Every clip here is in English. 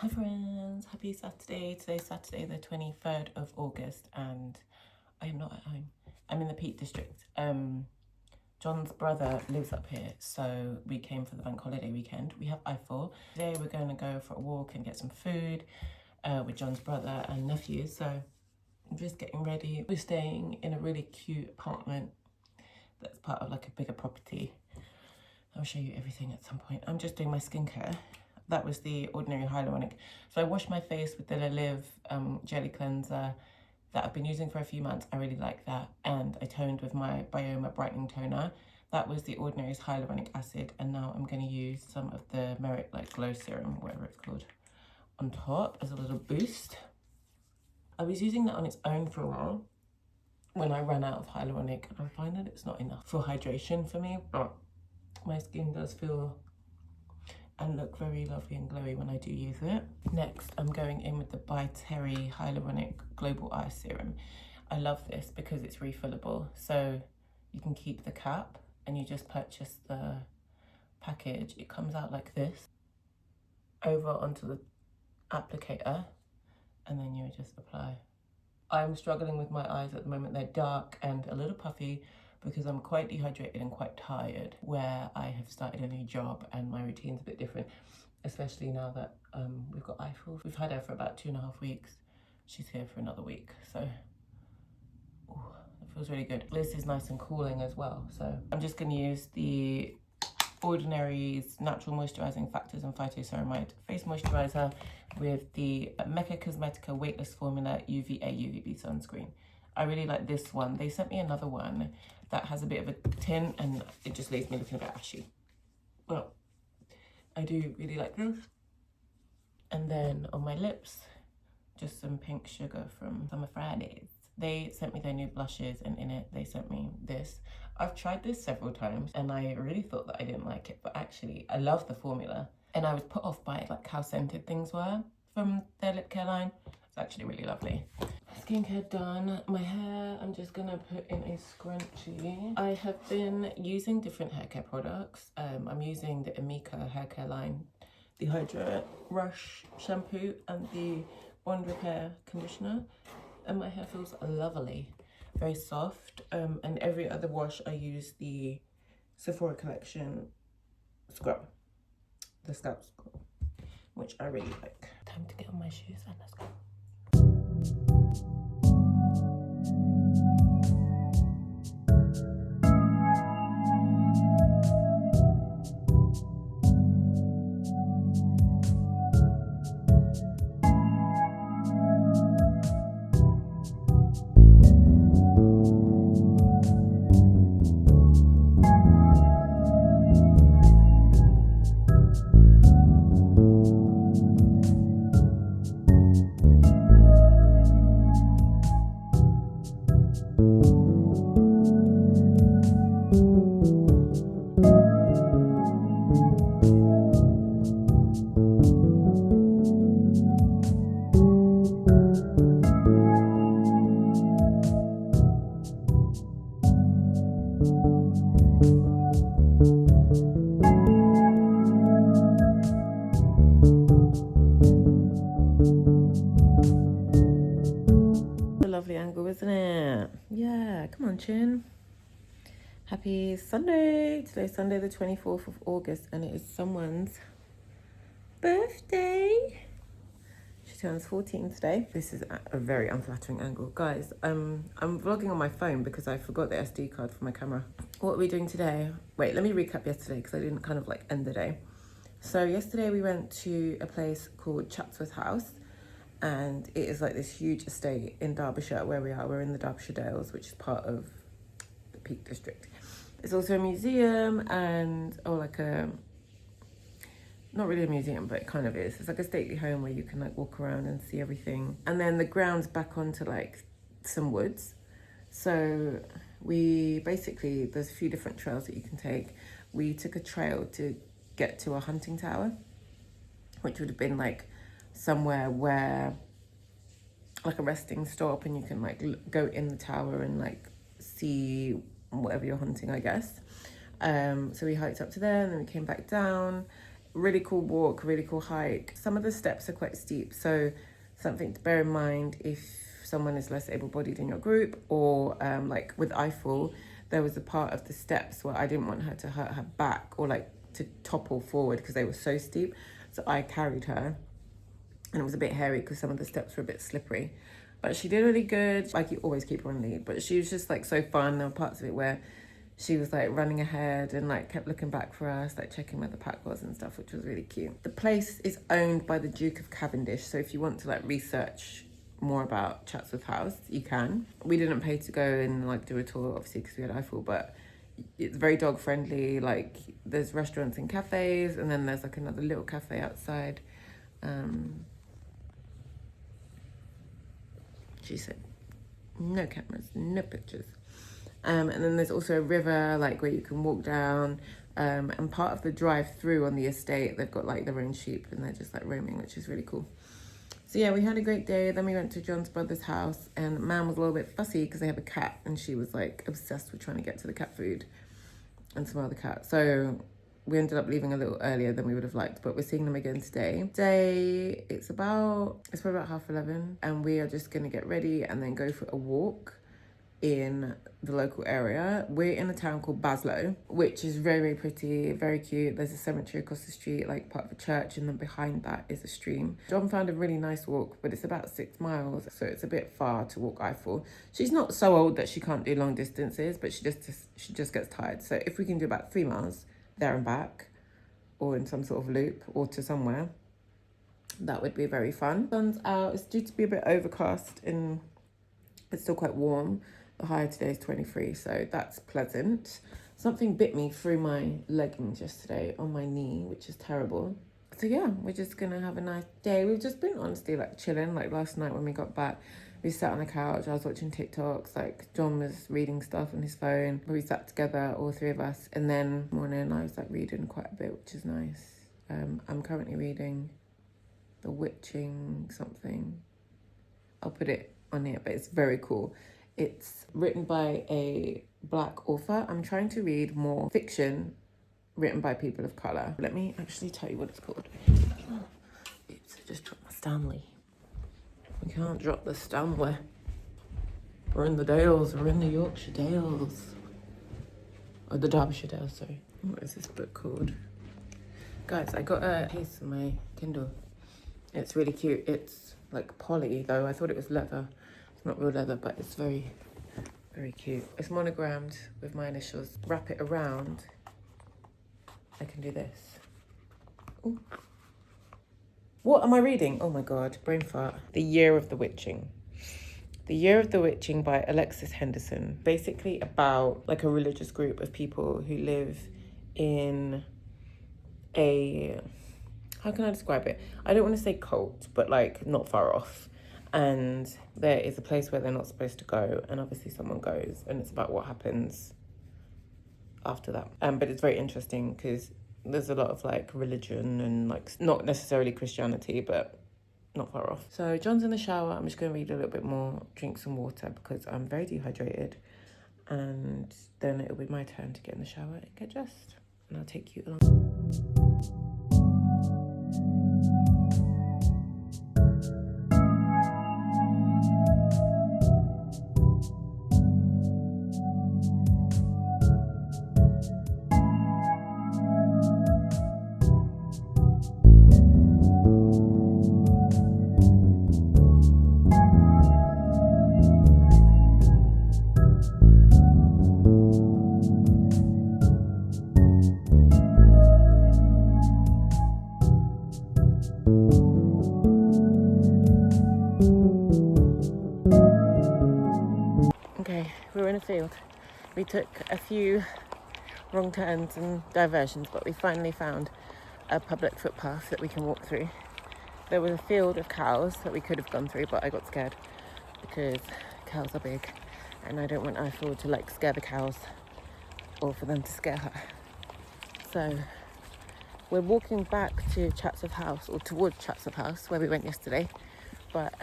Hi friends, happy Saturday. Today's Saturday the 23rd of August and I am not at home. I'm in the Peak District. John's brother lives up here, so we came for the bank holiday weekend. We have I4. Today we're going to go for a walk and get some food with John's brother and nephew, so I'm just getting ready. We're staying in a really cute apartment that's part of like a bigger property. I'll show you everything at some point. I'm just doing my skincare. That was the Ordinary Hyaluronic. So I washed my face with the Live jelly cleanser that I've been using for a few months. I really like that. And I toned with my Bioma brightening toner. That was the Ordinary's hyaluronic acid. And now I'm going to use some of the Merit like glow serum, whatever it's called, on top as a little boost. I was using that on its own for a while when I ran out of hyaluronic. And I find that it's not enough for hydration for me, but my skin does feel and look very lovely and glowy when I do use it. Next, I'm going in with the By Terry Hyaluronic Global Eye Serum. I love this because it's refillable. So you can keep the cap and you just purchase the package. It comes out like this, over onto the applicator, and then you just apply. I'm struggling with my eyes at the moment. They're dark and a little puffy, because I'm quite dehydrated and quite tired, where I have started a new job and my routine's a bit different, especially now that we've got Eiffel. We've had her for about 2.5 weeks. She's here for another week, so ooh, it feels really good. This is nice and cooling as well, so I'm just gonna use the Ordinary's Natural Moisturising Factors and Phytoceramide Face Moisturiser with the Mecca Cosmetica Weightless Formula UVA UVB Sunscreen. I really like this one. They sent me another one that has a bit of a tint and it just leaves me looking a bit ashy. Well, I do really like this. And then on my lips, just some pink sugar from Summer Fridays. They sent me their new blushes and in it they sent me this. I've tried this several times and I really thought that I didn't like it, but actually I love the formula. And I was put off by like how scented things were from their lip care line. It's actually really lovely. Skincare done. My hair, I'm just gonna put in a scrunchie. I have been using different hair care products. I'm using the Amika hair care line, the Hydra Rush shampoo and the Bond Repair conditioner, and my hair feels lovely, very soft. And every other wash I use the Sephora Collection scrub, the scalp scrub, which I really like. Time to get on my shoes and let's go. Lovely angle, isn't it? Yeah, come on, chin. Happy Sunday. Today's Sunday the 24th of August and it is someone's birthday. She turns 14 today. This is a very unflattering angle. Guys, I'm vlogging on my phone because I forgot the SD card for my camera. What are we doing today? Wait, let me recap yesterday because I didn't kind of like end the day. So yesterday we went to a place called Chatsworth House, and it is like this huge estate in Derbyshire where we are. We're in the Derbyshire Dales, which is part of the Peak District. It's also a museum and, not really a museum, but it kind of is. It's like a stately home where you can like walk around and see everything. And then the ground's back onto like some woods. So there's a few different trails that you can take. We took a trail to get to a hunting tower, which would have been like somewhere where like a resting stop and you can like go in the tower and like see whatever you're hunting, I guess. So we hiked up to there and then we came back down. really cool walk, really cool hike. Some of the steps are quite steep, so something to bear in mind if someone is less able-bodied in your group, or like with Eiffel, there was a part of the steps where I didn't want her to hurt her back or like to topple forward because they were so steep. So I carried her, and it was a bit hairy because some of the steps were a bit slippery. But she did really good. I always keep her on lead, but she was just like so fun. There were parts of it where she was like running ahead and like kept looking back for us, like checking where the pack was and stuff, which was really cute. The place is owned by the Duke of Cavendish, so if you want to like research more about Chatsworth House, you can. We didn't pay to go and like do a tour, obviously, because we had Eiffel, but it's very dog friendly. Like there's restaurants and cafes, and then there's like another little cafe outside. She said no cameras, no pictures. And then there's also a river like where you can walk down, and part of the drive through on the estate, they've got like their own sheep and they're just like roaming, which is really cool. So yeah, we had a great day. Then we went to John's brother's house, and Mam was a little bit fussy because they have a cat, and she was like obsessed with trying to get to the cat food and smell the cat. So we ended up leaving a little earlier than we would have liked, but we're seeing them again today. Today, it's probably about 11:30, and we are just gonna get ready and then go for a walk in the local area. We're in a town called Baslow, which is very, very pretty, very cute. There's a cemetery across the street, like part of a church, and then behind that is a stream. John found a really nice walk, but it's about 6 miles, so it's a bit far to walk Eiffel. She's not so old that she can't do long distances, but she just gets tired. So if we can do about 3 miles there and back, or in some sort of loop, or to somewhere, that would be very fun. Sun's out. It's due to be a bit overcast and it's still quite warm. The high today is 23, so that's pleasant. Something bit me through my leggings yesterday on my knee, which is terrible. So yeah, we're just gonna have a nice day. We've just been honestly like chilling. Like last night when we got back, we sat on the couch, I was watching TikToks, like John was reading stuff on his phone. We sat together, all three of us, and then morning I was like reading quite a bit, which is nice. I'm currently reading The Witching something. I'll put it on here, but it's very cool. It's written by a Black author. I'm trying to read more fiction written by people of colour. Let me actually tell you what it's called. Oops, I just dropped my Stanley. We can't drop the Stanley. We're in the Dales, we're in the Yorkshire Dales. Or the Derbyshire Dales, sorry. What is this book called? Guys, I got a case for my Kindle. It's really cute. It's like poly though. I thought it was leather. It's not real leather, but it's very, very cute. It's monogrammed with my initials. Wrap it around. I can do this. Ooh. What am I reading? Oh my God, brain fart. The Year of the Witching. The Year of the Witching by Alexis Henderson. Basically about like a religious group of people who live in a, how can I describe it? I don't want to say cult, but like not far off. And there is a place where they're not supposed to go, and obviously someone goes, and it's about what happens after that. But it's very interesting because there's a lot of like religion and like not necessarily Christianity, but not far off. So John's in the shower. I'm just going to read a little bit more, drink some water because I'm very dehydrated, and then it'll be my turn to get in the shower and get dressed, and I'll take you along. Okay, we were in a field. We took a few wrong turns and diversions, but we finally found a public footpath that we can walk through. There was a field of cows that we could have gone through, but I got scared because cows are big and I don't want Eiffel to like scare the cows or for them to scare her. So we're walking back to Chatsworth House, or towards Chatsworth House where we went yesterday, but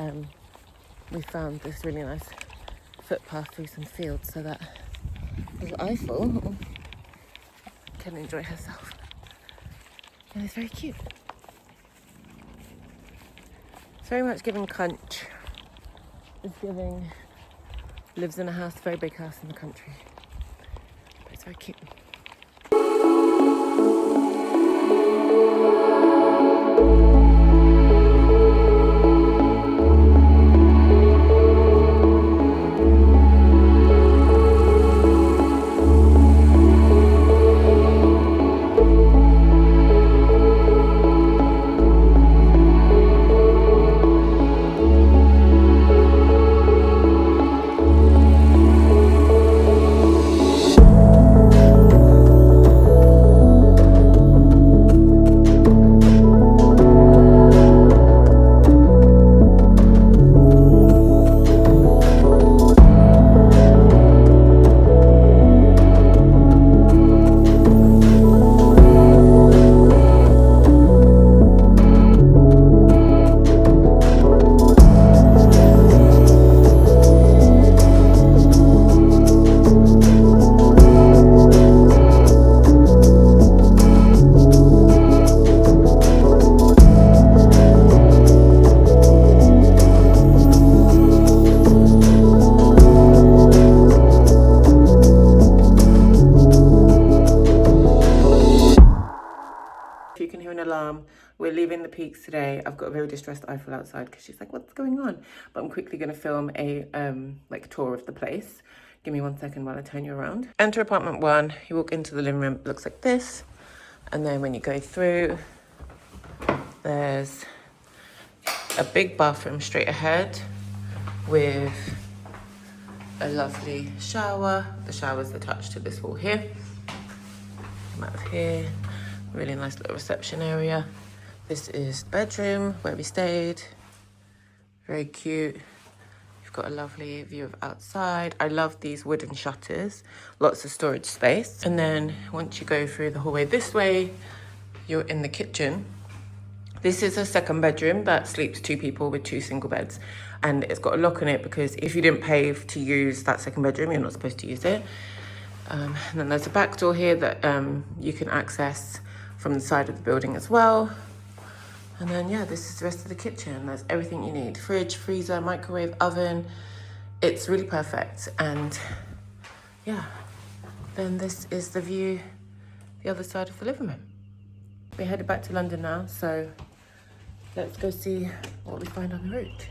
we found this really nice footpath through some fields so that Eiffel can enjoy herself. And it's very cute. It's very much giving Cunch. It's giving, lives in a house, very big house in the country. But it's very cute. If you can hear an alarm, we're leaving the Peaks today. I've got a very distressed Eiffel outside because she's like, what's going on? But I'm quickly going to film a like tour of the place. Give me 1 second while I turn you around. Enter apartment 1. You walk into the living room. It looks like this. And then when you go through, there's a big bathroom straight ahead with a lovely shower. The shower's attached to this wall here. Come out of here. Really nice little reception area. This is the bedroom where we stayed. Very cute. You've got a lovely view of outside. I love these wooden shutters. Lots of storage space. And then once you go through the hallway this way, you're in the kitchen. This is a second bedroom that sleeps 2 people with 2 single beds. And it's got a lock on it because if you didn't pay to use that second bedroom, you're not supposed to use it. And then there's a back door here that you can access from the side of the building as well. And then, yeah, this is the rest of the kitchen. There's everything you need. Fridge, freezer, microwave, oven. It's really perfect. And yeah, then this is the view, the other side of the living room. We're headed back to London now, so let's go see what we find on the route.